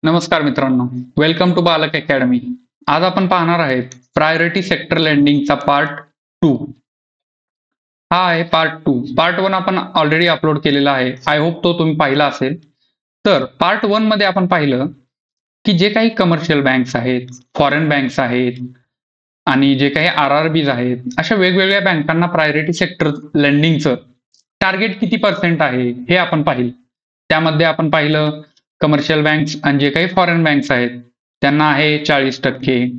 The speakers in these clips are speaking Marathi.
नमस्कार मित्रांनो, वेलकम टू बालक अकॅडमी. आज आपण पाहणार आहेत प्रायोरिटी सेक्टर लेंडिंगचा पार्ट 2. हा आहे पार्ट 2. पार्ट 1 आपण ऑलरेडी अपलोड केलेला आहे. आय होप तो तुम्ही पाहिला असेल. तर पार्ट 1 मध्ये आपण पाहिलं की जे काही कमर्शियल बँक्स आहेत, फॉरेन बँक्स आहेत आणि जे काही RRBs आहेत, अशा वेगवेगळ्या बँकांना प्रायोरिटी सेक्टर लेंडिंगचं टार्गेट किती पर्सेंट आहे हे आपण पाहिलं. त्यामध्ये आपण पाहिलं कमर्शियल बँक्स आणि जे काही फॉरेन बँक्स आहेत त्यांना आहे 40%,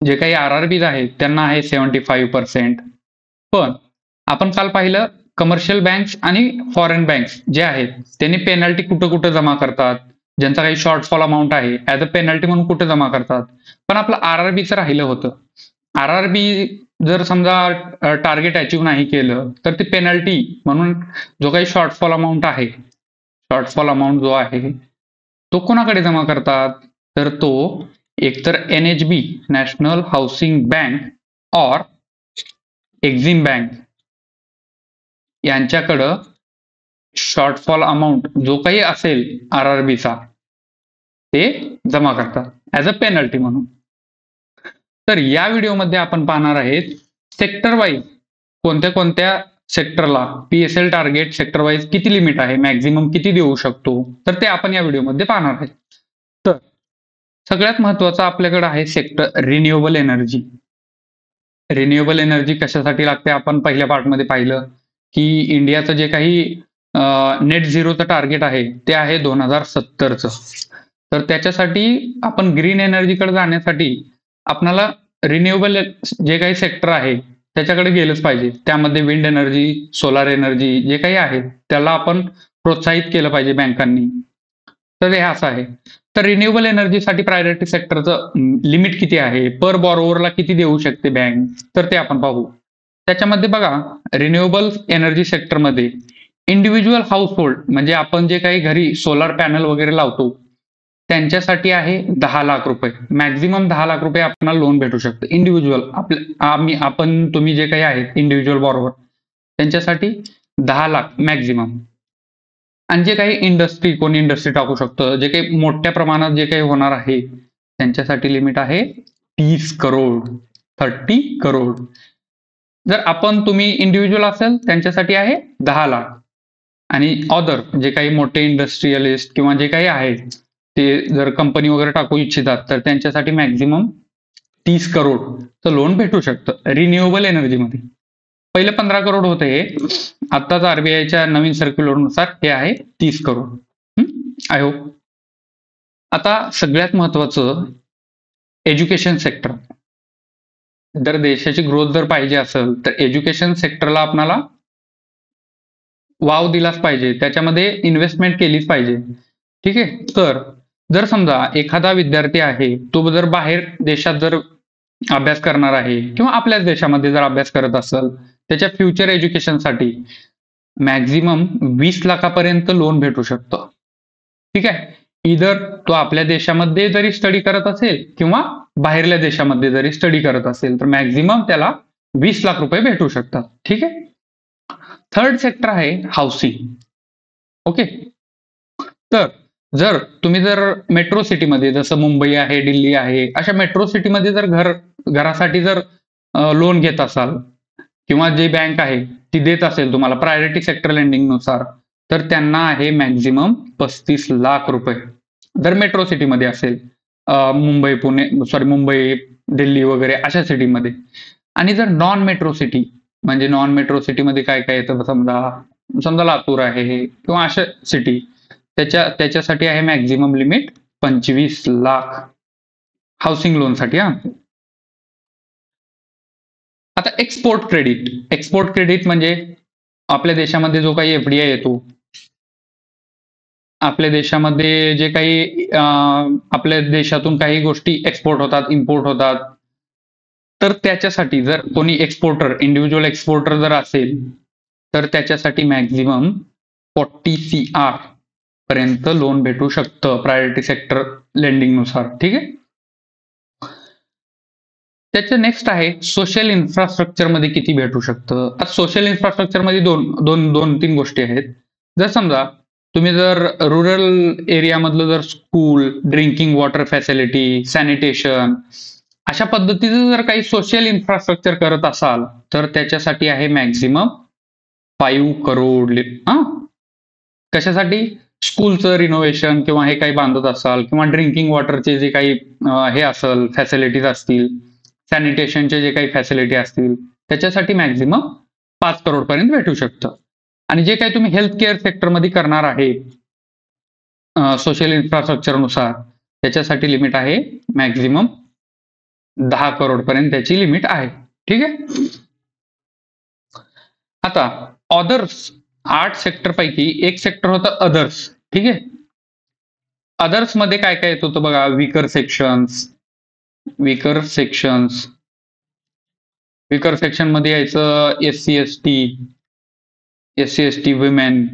जे काही RRBs आहेत त्यांना आहे 75%. पण आपण काल पाहिलं कमर्शियल बँक्स आणि फॉरेन बँक्स जे आहेत त्यांनी पेनल्टी कुठं कुठं जमा करतात, ज्यांचा काही शॉर्टफॉल अमाऊंट आहे ऍज अ पेनल्टी म्हणून कुठे जमा करतात. पण आपलं RRBचं राहिलं होतं. RRB जर समजा टार्गेट अचीव्ह नाही केलं तर ते पेनल्टी म्हणून जो काही शॉर्टफॉल अमाऊंट आहे, शॉर्टफॉल अमाऊंट जो आहे तो कोणाकडे जमा करतात, तर तो एकतर NHB नॅशनल हाऊसिंग बँक और एक्झिम बँक यांच्याकडं शॉर्टफॉल अमाऊंट जो काही असेल RRBचा ते जमा करतात ऍज अ पेनल्टी म्हणून. तर या व्हिडिओमध्ये आपण पाहणार आहेत सेक्टर वाईज कोणत्या कोणत्या सेक्टरला PSL टार्गेट सेक्टर वाईज किती लिमिट आहे, मॅक्झिमम किती देऊ शकतो, तर ते आपण या व्हिडिओमध्ये पाहणार आहे. तर सगळ्यात महत्वाचं आपल्याकडे आहे sector renewable energy. Renewable energy कशासाठी लागते आपण पहिल्या पार्टमध्ये पाहिलं की इंडियाचं जे काही नेट झिरोचं टार्गेट आहे ते आहे 2070चं. तर त्याच्यासाठी आपण ग्रीन एनर्जीकडे जाण्यासाठी आपल्याला रिन्युएबल जे काही सेक्टर आहे त्याच्याकडे गेलंच पाहिजे. त्यामध्ये विंड एनर्जी, सोलार एनर्जी जे काही आहे त्याला आपण प्रोत्साहित केलं पाहिजे बँकांनी. तर हे असं आहे. तर रिन्युएबल एनर्जीसाठी प्रायोरिटी सेक्टरचं लिमिट किती आहे, पर बॉरोवरला किती देऊ शकते बँक, तर ते आपण पाहू. त्याच्यामध्ये बघा रिन्युएबल एनर्जी सेक्टरमध्ये इंडिव्हिज्युअल हाऊसहोल्ड म्हणजे आपण जे काही घरी सोलार पॅनल वगैरे लावतो त्यांच्यासाठी आहे 10 लाख रुपये. मॅक्झिमम 10 लाख रुपये आपल्याला लोन भेटू शकतं इंडिव्हिज्युअल. आपण तुम्ही जे काही आहेत इंडिव्हिज्युअल बॉरोवर त्यांच्यासाठी 10 लाख मॅक्झिमम. आणि जे काही कोणी इंडस्ट्री टाकू शकतं, जे काही मोठ्या प्रमाणात जे काही होणार आहे त्यांच्यासाठी लिमिट आहे 30 करोड, 30 करोड. जर तुम्ही इंडिव्हिज्युअल असेल त्यांच्यासाठी आहे 10 लाख. आणि अदर जे काही मोठे इंडस्ट्रियलिस्ट किंवा जे काही आहेत ते जर कंपनी वगैरे टाकू इच्छितात तर त्यांच्यासाठी मॅक्झिमम 30 करोडचं लोन भेटू शकतं रिन्युएबल एनर्जीमध्ये. पहिले 15 करोड होते हे, आताच RBIच्या नवीन सर्क्युलरनुसार हे आहे 30 करोड. I hope. आता सगळ्यात महत्वाचं एज्युकेशन सेक्टर. जर देशाची ग्रोथ जर पाहिजे असेल तर एज्युकेशन सेक्टरला आपल्याला वाव दिलाच पाहिजे, त्याच्यामध्ये इन्व्हेस्टमेंट केलीच पाहिजे. ठीक आहे. तर जर समजा एखादा विद्यार्थी आहे तो जर बाहेर देशात जर अभ्यास करणार आहे किंवा आपल्याच देशामध्ये जर अभ्यास करत असेल त्याच्या फ्युचर एज्युकेशनसाठी मॅक्झिमम 20 लाखापर्यंत लोन भेटू शकतं. ठीक आहे. इधर तो आपल्या देशामध्ये जरी स्टडी करत असेल किंवा बाहेरल्या देशामध्ये जरी स्टडी करत असेल तर मॅक्झिमम त्याला 20 लाख रुपये भेटू शकतात. ठीक आहे. थर्ड सेक्टर आहे हाऊसिंग. ओके. तर जर तुम्ही मेट्रो सिटीमध्ये जसं मुंबई आहे, दिल्ली आहे, अशा मेट्रो सिटीमध्ये जर घरासाठी जर लोन घेत असाल किंवा जी बँक आहे ती देत असेल तुम्हाला प्रायोरिटी सेक्टर लेंडिंग नुसार, तर त्यांना आहे मॅक्झिमम 35 लाख रुपये जर मेट्रो सिटीमध्ये असेल. मुंबई, दिल्ली वगैरे अशा सिटीमध्ये. आणि जर नॉन मेट्रो सिटी म्हणजे नॉन मेट्रो सिटीमध्ये काय काय येतं, समजा लातूर आहे किंवा अशा सिटी, त्याच्यासाठी आहे मॅक्झिमम लिमिट 25 लाख हाऊसिंग लोनसाठी. आता एक्सपोर्ट क्रेडिट म्हणजे आपल्या देशामध्ये जो काही FDI येतो, आपल्या देशामध्ये जे काही आपल्या देशातून काही गोष्टी एक्सपोर्ट होतात, इम्पोर्ट होतात, तर त्याच्यासाठी जर कोणी इंडिव्हिज्युअल एक्सपोर्टर जर असेल तर त्याच्यासाठी मॅक्झिमम 40 CR पर्यंत लोन भेटू शकतं प्रायोरिटी सेक्टर लेंडिंग नुसार. ठीक आहे. त्याच्या नेक्स्ट आहे सोशल इन्फ्रास्ट्रक्चर मध्ये किती भेटू शकतं. सोशल इन्फ्रास्ट्रक्चर मध्ये दोन तीन गोष्टी आहेत. जर समजा तुम्ही जर रुरल एरियामधलं जर school, drinking water facility, sanitation अशा पद्धतीचं जर काही सोशल इन्फ्रास्ट्रक्चर करत असाल तर त्याच्यासाठी आहे मॅक्झिमम 5 करोड. कशासाठी? स्कूलचं रिनोव्हेशन किंवा हे काही बांधत असाल किंवा ड्रिंकिंग वॉटरचे जे काही हे असेल फॅसिलिटीज असतील, सॅनिटेशनचे जे काही फॅसिलिटी असतील त्याच्यासाठी मॅक्झिमम 5 करोड पर्यंत भेटू शकतं. आणि जे काही तुम्ही हेल्थ केअर सेक्टरमध्ये करणार आहे सोशल इन्फ्रास्ट्रक्चरनुसार त्याच्यासाठी लिमिट आहे मॅक्झिमम 10 करोड पर्यंत त्याची लिमिट आहे. ठीक आहे. आता अदर्स 8 सेक्टर पैकी एक सेक्टर होतं अदर्स. ठीक आहे. अदर्स मध्ये काय काय येत होतं बघा, वीकर सेक्शन मध्ये यायचं S C S T women.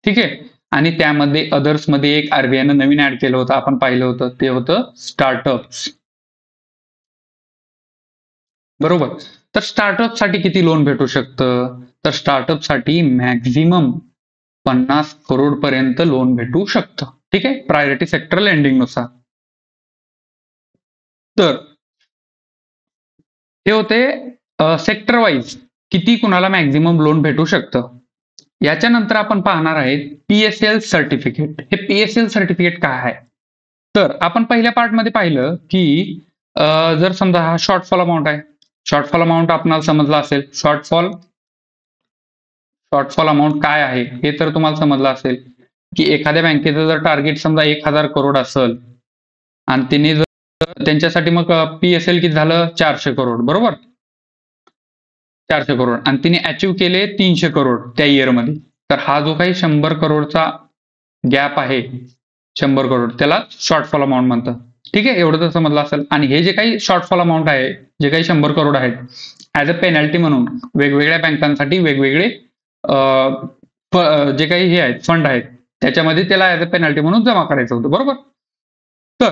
ठीक आहे. आणि त्यामध्ये अदर्स मध्ये एक आरबीआयनं नवीन ऍड केलं होतं, आपण पाहिलं होतं, ते होतं स्टार्टअप्स. बरोबर. तर स्टार्टअप साठी किती लोन भेटू शकतं? तर स्टार्टअप साठी मॅक्झिमम 50 करोड पर्यंत लोन भेटू शकतं. ठीक आहे. प्रायोरिटी सेक्टर लेंडिंग नुसार. तर हे होते सेक्टर वाईज किती कुणाला मॅक्झिमम लोन भेटू शकतं. याच्यानंतर आपण पाहणार आहेत पीएसएल सर्टिफिकेट. हे पीएसएल सर्टिफिकेट काय आहे? तर आपण पहिल्या पार्टमध्ये पाहिलं की जर समजा हा शॉर्टफॉल अमाऊंट आहे, शॉर्टफॉल अमाऊंट आपल्याला समजला असेल. शॉर्टफॉल अमाऊंट काय आहे हे तर तुम्हाला समजलं असेल की एखाद्या बँकेचं जर टार्गेट समजा 1000 करोड असेल आणि तिने जर त्यांच्यासाठी मग पीएसएल किती झालं 400 करोड. बरोबर. 400 करोड आणि तिने अचीव्ह केले 300 करोड त्या इयरमध्ये. तर हा जो काही 100 करोडचा गॅप आहे 100 करोड त्याला शॉर्टफॉल अमाऊंट म्हणतात. ठीक आहे. एवढं तर समजलं असेल. आणि हे जे काही शॉर्टफॉल अमाऊंट आहे जे काही 100 करोड आहेत ऍज अ पेनल्टी म्हणून वेगवेगळ्या बँकांसाठी वेगवेगळे जे काही हे आहेत फंड आहेत त्याच्यामध्ये त्याला ऍज अ पेनल्टी म्हणून जमा करायचं होतं. बरोबर. तर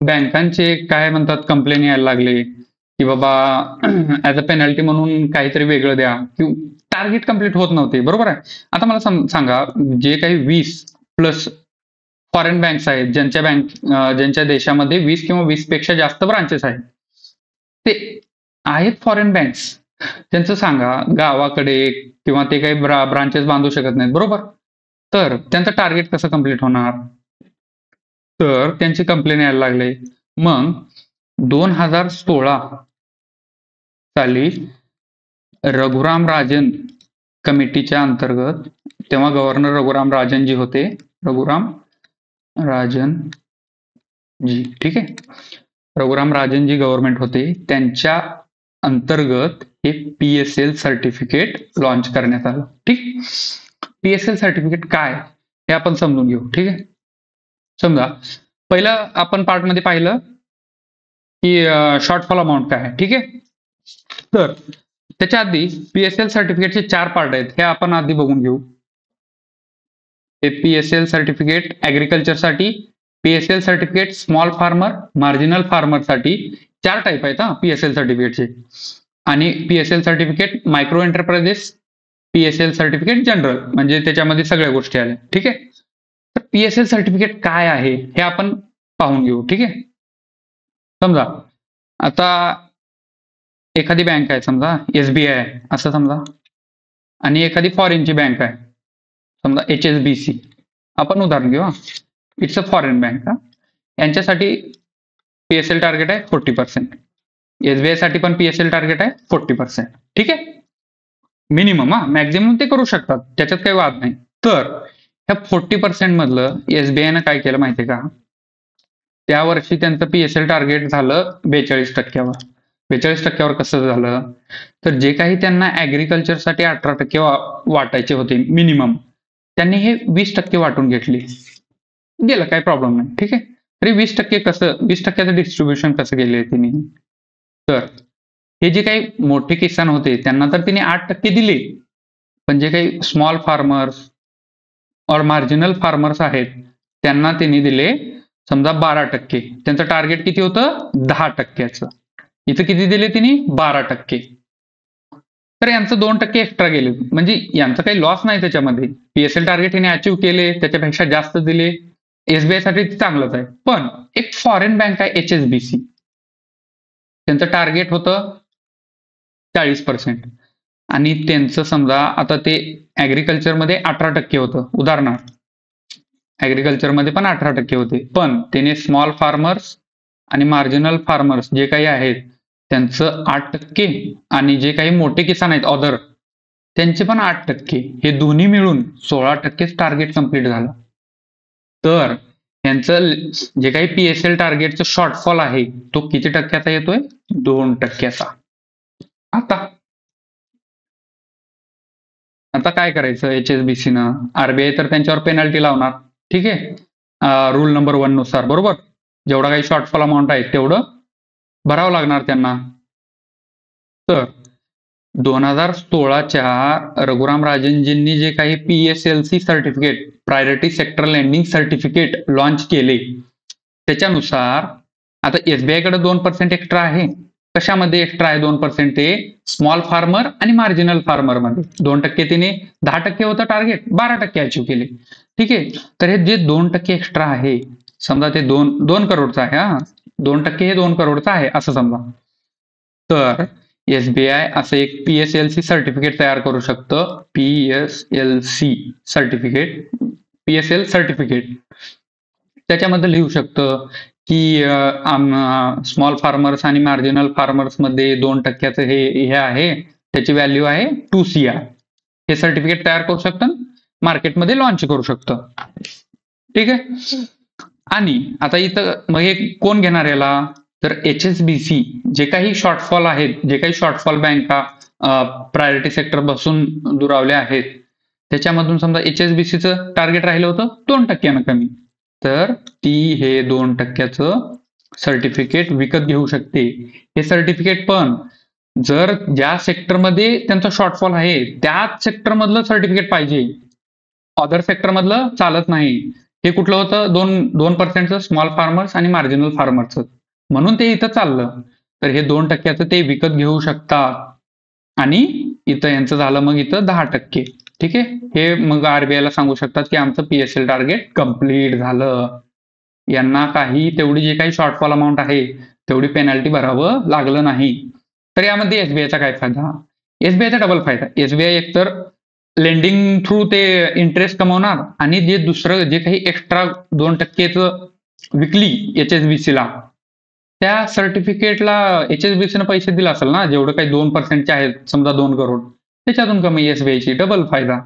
बँकांचे काय म्हणतात कंप्लेन यायला लागले की बाबा ऍज अ पेनल्टी म्हणून काहीतरी वेगळं द्या, किंवा टार्गेट कम्प्लीट होत नव्हते. बरोबर आहे. आता मला सांगा, जे काही 20+ फॉरेन बँक्स आहेत ज्यांच्या देशामध्ये 20 किंवा 20 पेक्षा जास्त ब्रांचेस आहेत, ते आहेत फॉरेन बँक्स, त्यांचं सांगा गावाकडे किंवा ते काही ब्रांचेस बांधू शकत नाहीत. बरोबर. तर त्यांचं टार्गेट कसं कम्प्लीट होणार? तर त्यांची कंप्लेन यायला लागले. मग 2016 साली रघुराम राजन कमिटीच्या अंतर्गत, तेव्हा गव्हर्नर रघुराम राजन जी होते, रघुराम राजन जी. ठीक आहे. रघुराम राजन जी गव्हर्नमेंट होते त्यांच्या अंतर्गत हे पीएसएल सर्टिफिकेट लॉन्च करण्यात आलं. ठीक. पीएसएल सर्टिफिकेट काय हे आपण समजून घेऊ. ठीक आहे. समजा पहिलं आपण पार्टमध्ये पाहिलं की शॉर्टफॉल अमाऊंट काय आहे. ठीक आहे. तर त्याच्या आधी पीएसएल सर्टिफिकेटचे 4 पार्ट आहेत, हे आपण आधी बघून घेऊ. पीएसएल सर्टिफिकेट ऍग्रिकल्चरसाठी, PSL certificate small farmer, marginal farmer साठी 4 टाईप आहेत पीएसएल सर्टिफिकेटचे. आणि PSL certificate micro enterprises, PSL certificate general, म्हणजे त्याच्यामध्ये सगळ्या गोष्टी आल्या. ठीक आहे. तर पीएसएल सर्टिफिकेट काय आहे हे आपण पाहून घेऊ. ठीक आहे. समजा आता एखादी बँक आहे, समजा एसबीआय आहे असं समजा, आणि एखादी फॉरेनची बँक आहे समजा HSBC, आपण उदाहरण घेऊ. It's a foreign bank. यांच्यासाठी पीएसएल टार्गेट आहे 40%. एसबीआय साठी पण पीएसएल टार्गेट आहे 40%. ठीक आहे. मिनिमम. मॅक्झिमम ते करू शकतात, त्याच्यात काही वाद नाही. तर ह्या 40% मधलं एसबीआयनं काय केलं माहितीये का? त्या वर्षी त्यांचं पीएसएल टार्गेट झालं 42%वर. 42%वर कसं झालं? तर जे काही त्यांना ऍग्रिकल्चरसाठी 18% वाटायचे होते मिनिमम, त्यांनी हे 20% वाटून घेतले. गेलं, काही प्रॉब्लेम नाही. ठीक आहे. तरी 20% कसं, 20%चं डिस्ट्रीब्युशन कसं केलंय त्यांनी? तर हे जे काही मोठे किसान होते त्यांना तर तिने 8% दिले, पण जे काही स्मॉल फार्मर्स और मार्जिनल फार्मर्स आहेत त्यांना त्यांनी दिले समजा 12%. त्यांचं टार्गेट किती होतं? 10%चं. इथं किती दिले तिने? 12%. तर यांचं 2% एक्स्ट्रा गेले, म्हणजे यांचं काही लॉस नाही त्याच्यामध्ये. पीएसएल टार्गेट हिने अचीव्ह केले, त्याच्यापेक्षा जास्त दिले. एसबीआय साठी चांगलंच आहे. पण एक फॉरेन बँक आहे एचएसबीसी, त्यांचं टार्गेट होतं 40%, आणि त्यांचं समजा आता ते ऍग्रिकल्चरमध्ये 18% होतं. उदाहरणार्थ ऍग्रिकल्चरमध्ये पण 18% होते, पण त्याने स्मॉल फार्मर्स आणि मार्जिनल फार्मर्स जे काही आहेत त्यांचं 8%, आणि जे काही मोठे किसान आहेत अदर त्यांचे पण 8%, हे दोन्ही मिळून 16% टार्गेट कम्प्लीट झालं. तर यांचं जे काही पीएसएल टार्गेटचं शॉर्टफॉल आहे तो किती टक्क्याचा येतोय? 2%चा. आता काय करायचं एचएसबीसीनं? आरबीआय तर त्यांच्यावर पेनल्टी लावणार, ठीक आहे, रूल नंबर 1 नुसार, बरोबर. जेवढा काही शॉर्टफॉल अमाऊंट आहे तेवढं भरावं लागणार त्यांना. तर 2016च्या रघुराम राजनजींनी जे काही PSLC certificate, priority sector lending certificate launch केले, त्याच्यानुसार आता एसबीआय कडे 2% एक्स्ट्रा आहे. कशामध्ये एक्स्ट्रा आहे 2%? ते स्मॉल फार्मर आणि मार्जिनल फार्मर मध्ये 2%, तिने 10% होतं टार्गेट, 12% अचीव्ह केले, ठीक आहे. तर हे जे 2% एक्स्ट्रा आहे, समजा ते 2 करोडचं आहे, हा 2% हे 2 करोडचं आहे असं समजा. तर एसबीआय असं एक पीएसएलसी सर्टिफिकेट तयार करू शकतं. पीएसएलसी सर्टिफिकेट, पीएसएल सर्टिफिकेट, त्याच्यामध्ये लिहू शकतं की स्मॉल फार्मर्स आणि मार्जिनल फार्मर्स मध्ये 2%चं हे आहे, त्याची व्हॅल्यू आहे 2 CR. हे सर्टिफिकेट तयार करू शकतं, मार्केटमध्ये लॉन्च करू शकतं, ठीक आहे. आणि आता इथं मग हे कोण घेणार याला? तर एचएसबीसी जे काही शॉर्टफॉल आहेत, जे काही शॉर्टफॉल बँका प्रायोरिटी सेक्टर बसून दुरावल्या आहेत, त्याच्यामधून समजा एचएसबीसीचं टार्गेट राहिलं होतं 2% कमी, तर ती हे 2%चं सर्टिफिकेट विकत घेऊ शकते. हे सर्टिफिकेट पण जर ज्या सेक्टरमध्ये त्यांचा शॉर्टफॉल आहे त्याच सेक्टरमधलं सर्टिफिकेट पाहिजे, अदर सेक्टरमधलं चालत नाही. हे कुठलं होतं? 2% स्मॉल फार्मर्स आणि मार्जिनल फार्मर्सचं, म्हणून ते इथं चाललं. तर हे 2%चं ते विकत घेऊ शकतात, आणि इथं यांचं झालं मग इथं 10%, ठीक आहे. हे मग आरबीआयला सांगू शकतात की आमचं पीएसएल टार्गेट कम्प्लीट झालं, यांना काही तेवढी जे काही शॉर्टफॉल अमाऊंट आहे तेवढी पेनल्टी भरावं लागलं नाही. तर यामध्ये एसबीआयचा काय फायदा? एसबीआयचा डबल फायदा. एसबीआय एकतर लेंडिंग थ्रू ते इंटरेस्ट कमवणार, आणि जे दुसरं जे काही एक्स्ट्रा 2%चं विकली एचएसबीसीला, त्या सर्टिफिकेटला एचएसबीसीनं पैसे दिले असेल ना, जेवढं काही 2%चे आहेत, समजा 2 करोड, त्याच्यातून कमी एसबीआयची, डबल फायदा.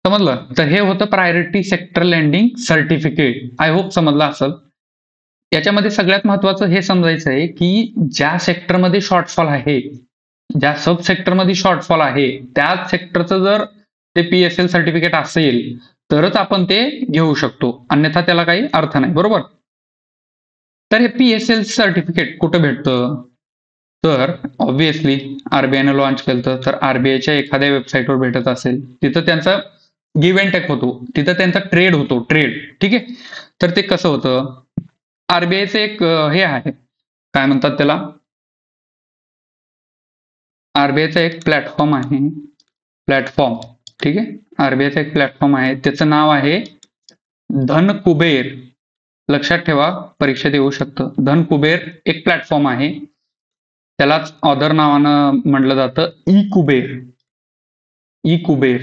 समजलं? तर हे होतं priority sector lending certificate. I hope समजलं असेल. याच्यामध्ये सगळ्यात महत्वाचं हे समजायचं आहे की ज्या सेक्टरमध्ये शॉर्टफॉल आहे, ज्या सब सेक्टरमध्ये शॉर्टफॉल आहे, त्याच सेक्टरचं जर ते पीएसएल सर्टिफिकेट असेल तरच आपण ते घेऊ शकतो, अन्यथा त्याला काही अर्थ नाही, बरोबर. तर हे पीएसएल सर्टिफिकेट कुठं भेटतं? तर ऑब्व्हियसली आरबीआयनं लॉन्च केलं, तर आरबीआयच्या एखाद्या वेबसाईटवर भेटत असेल, तिथं त्यांचा गिव्ह अँड टेक होतो, तिथं त्यांचा ट्रेड होतो, ट्रेड, ठीक आहे. तर ते कसं होतं? आरबीआयचं एक हे आहे, काय म्हणतात त्याला, आरबीआयचा एक प्लॅटफॉर्म आहे, प्लॅटफॉर्म, ठीक आहे. आरबीआयचा एक प्लॅटफॉर्म आहे, त्याचं नाव आहे धनकुबेर. लक्षात ठेवा, परीक्षेत येऊ शकतं. धनकुबेर एक प्लॅटफॉर्म आहे, त्यालाच अदर नावानं म्हटलं जातं ई कुबेर. ई कुबेर,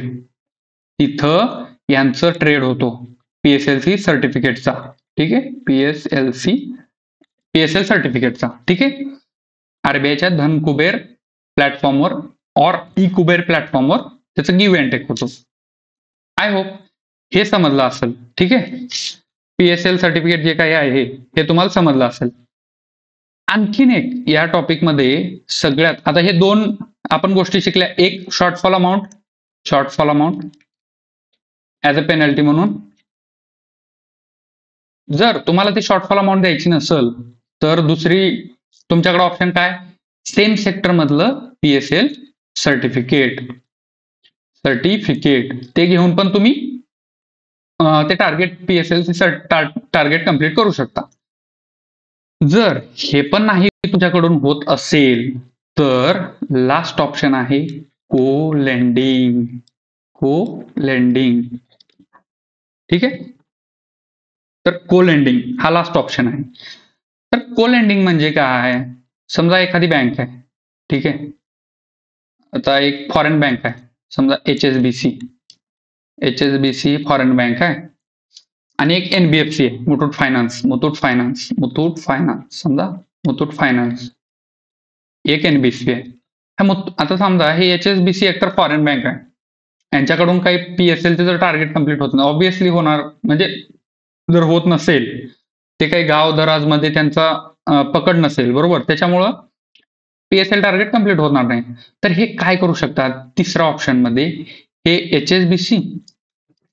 तिथं यांचं ट्रेड होतो पीएसएलसी सर्टिफिकेटचा, ठीक आहे. पीएसएल सर्टिफिकेटचा, ठीक आहे. आरबीआयच्या धनकुबेर प्लॅटफॉर्मवर और ई कुबेर प्लॅटफॉर्मवर त्याचं गिव्ह अँड टेक होतो. आय होप हे समजलं असेल, ठीक आहे. पीएसएल सर्टिफिकेट जे काही आहे हे तुम्हाला समजलं असेल. आणखीन एक या टॉपिकमध्ये सगळ्यात, आता हे 2 आपण गोष्टी शिकल्या, एक shortfall amount as a penalty म्हणून. जर तुम्हाला ती शॉर्टफॉल अमाऊंट द्यायची नसेल तर दुसरी तुमच्याकडे ऑप्शन काय? सेम सेक्टर मधलं पीएसएल सर्टिफिकेट ते घेऊन पण तुम्ही ते टार्गेट पीएसएलसी टार्गेट कंप्लीट करू शकता. जर हे पण नाही तुमच्याकडून होत असेल तर लास्ट ऑप्शन आहे को लेंडिंग. ठीक आहे. तर को लेंडिंग हा लास्ट ऑप्शन आहे. तर को लेंडिंग म्हणजे काय? समजा एखादी बँक आहे, ठीक आहे. आता एक फॉरेन बँक आहे, समजा एचएसबीसी फॉरेन बँक आहे आणि एक एनबीएफसी आहे, मुथूट फायनान्स समजा मुथूट फायनान्स, एक एनबीएफसी आहे. आता समजा हे एचएसबीसी एकतर फॉरेन बँक आहे, यांच्याकडून काही पीएसएलचे जर टार्गेट कम्प्लीट होत नाही, ऑब्व्हियसली होणार, म्हणजे जर होत नसेल, ते काही गाव दराजमध्ये त्यांचा पकड नसेल, बरोबर, त्याच्यामुळं पीएसएल टार्गेट कम्प्लीट होणार नाही. तर हे काय करू शकतात? तिसऱ्या ऑप्शन मध्ये हे एचएसबीसी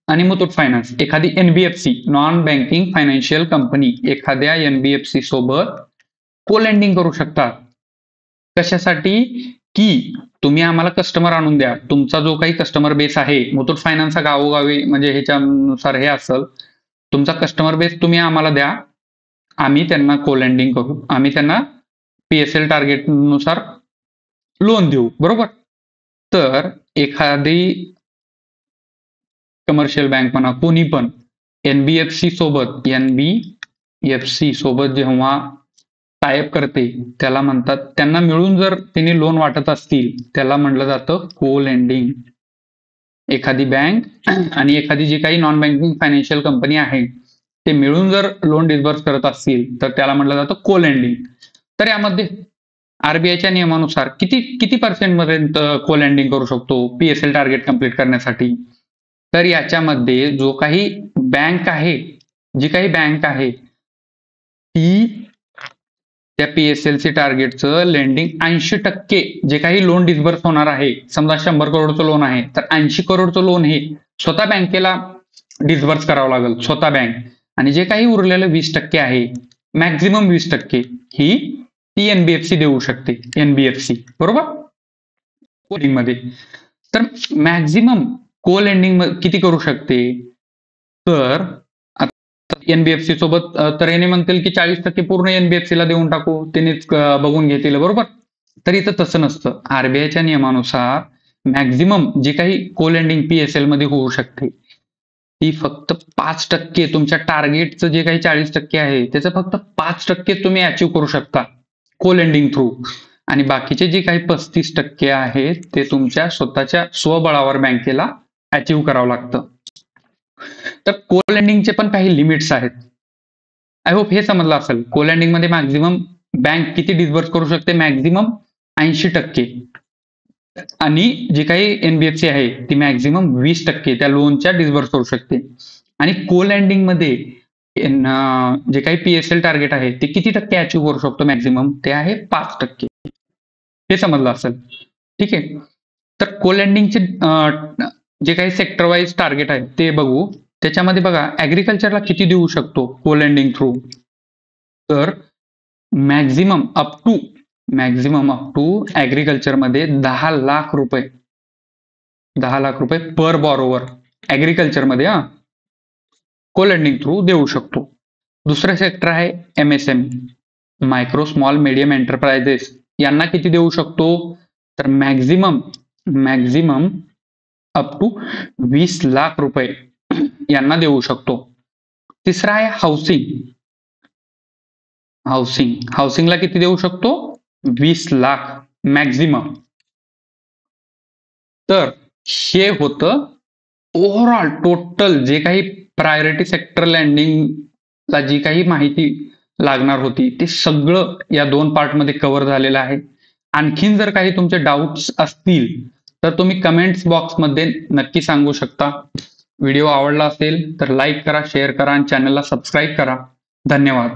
आणि मुथूट फायनान्स एखादी NBFC, non banking financial company, एखाद्या एनबीएफसी सोबत को लेंडिंग करू शकतात. कशासाठी? की तुम्ही आम्हाला कस्टमर आणून द्या, तुमचा जो काही कस्टमर बेस आहे, मुथूट फायनान्स गावोगावी म्हणजे ह्याच्यानुसार हे असेल, तुमचा कस्टमर बेस तुम्ही आम्हाला द्या, आम्ही त्यांना को लेंडिंग करू, आम्ही त्यांना पीएसएल टार्गेट नुसार लोन देऊ, बरोबर. तर एखादी कमर्शियल बँक म्हणा, कोणी पण एनबीएफसी सोबत जेव्हा टायअप करते, त्याला म्हणतात, त्यांना मिळून जर त्यांनी लोन वाटत असतील, त्याला म्हटलं जातं को लेंडिंग. एखादी बँक आणि एखादी जी काही नॉन बँकिंग फायनान्शियल कंपनी आहे, ते मिळून जर लोन डिस्बर्स करत असतील, तर त्याला म्हटलं जातं को लेंडिंग. तर यामध्ये आरबीआयच्या नियमानुसार किती पर्सेंटपर्यंत को लेंडिंग करू शकतो पीएसएल टार्गेट कम्प्लीट करण्यासाठी? तर याच्यामध्ये जो काही बँक आहे, जी काही बँक आहे, ती त्या पीएसएलसी टार्गेटचं लेंडिंग 80% जे काही लोन डिस्बर्स होणार आहे, समजा 100 करोडचं लोन आहे, तर 80 करोडचं लोन हे स्वतः बँकेला डिस्बर्स करावं लागेल, स्वतः बँक. आणि जे काही उरलेलं 20% आहे, मॅक्झिमम 20% ही ती एनबीएफसी देऊ शकते, एनबीएफसी, बरोबर, कोडिंग मध्ये. तर मॅक्झिमम को लेंडिंग किती करू शकते? तर एनबीएफसी सोबत तर याने म्हणतील की 40% पूर्ण एनबीएफसी ला देऊन टाकू, त्यांनीच बघून घेतील, बरोबर. तर इथं तसं नसतं. आरबीआयच्या नियमानुसार मॅक्झिमम जी काही को लेंडिंग पीएसएल मध्ये होऊ शकते, ती फक्त 5%, तुमच्या टार्गेटचं जे काही 40% आहे, त्याचं फक्त 5% तुम्ही अचीव्ह करू शकता को लेंडिंग थ्रू. आणि बाकीचे जे काही 35% आहेत, ते तुमच्या स्वतःच्या स्वबळावर बँकेला अचीव्ह करावं लागतं. तर को लेंडिंगचे पण काही लिमिट्स आहेत. आय होप हे समजलं असेल. को लेंडिंग मध्ये मॅक्झिमम बँक किती डिस्बर्स करू शकते? मॅक्झिमम 80%. आणि जी काही एनबीएफसी आहे, ती मॅक्झिमम 20% त्या लोनच्या डिस्बर्स करू शकते. आणि को लेंडिंग मध्ये जे काही पीएसएल टार्गेट आहे, ते किती टक्के अचीव्ह करू शकतो मॅक्झिमम? ते आहे 5%. हे समजलं असेल, ठीक आहे. तर को लेंडिंगचे जे काही सेक्टर वाईज टार्गेट आहे ते बघू. त्याच्यामध्ये बघा, ऍग्रिकल्चरला किती देऊ शकतो को लेंडिंग थ्रू? तर मॅक्झिमम अप टू ऍग्रिकल्चर मध्ये 10 लाख रुपये पर बॉरोवर ऍग्रिकल्चर मध्ये को लेंडिंग थ्रू देऊ शकतो. दुसरं सेक्टर आहे MSME, micro small medium enterprises, यांना किती देऊ शकतो? तर मॅक्झिमम अप टू 20 लाख रुपये यांना देऊ शकतो. तिसरा आहे हाऊसिंगला किती देऊ शकतो? 20 लाख मॅक्झिमम. तर हे होतं ओव्हरऑल टोटल जे काही प्रायोरिटी सेक्टर लँडिंगला जी काही माहिती लागणार होती, ते सगळं या 2 पार्टमध्ये कव्हर झालेलं आहे. आणखीन जर काही तुमचे डाऊट्स असतील, तर तुम्ही कमेंट्स बॉक्समध्ये नक्की सांगू शकता. व्हिडिओ आवडला असेल तर लाईक करा, शेअर करा आणि चॅनलला सबस्क्राईब करा. धन्यवाद.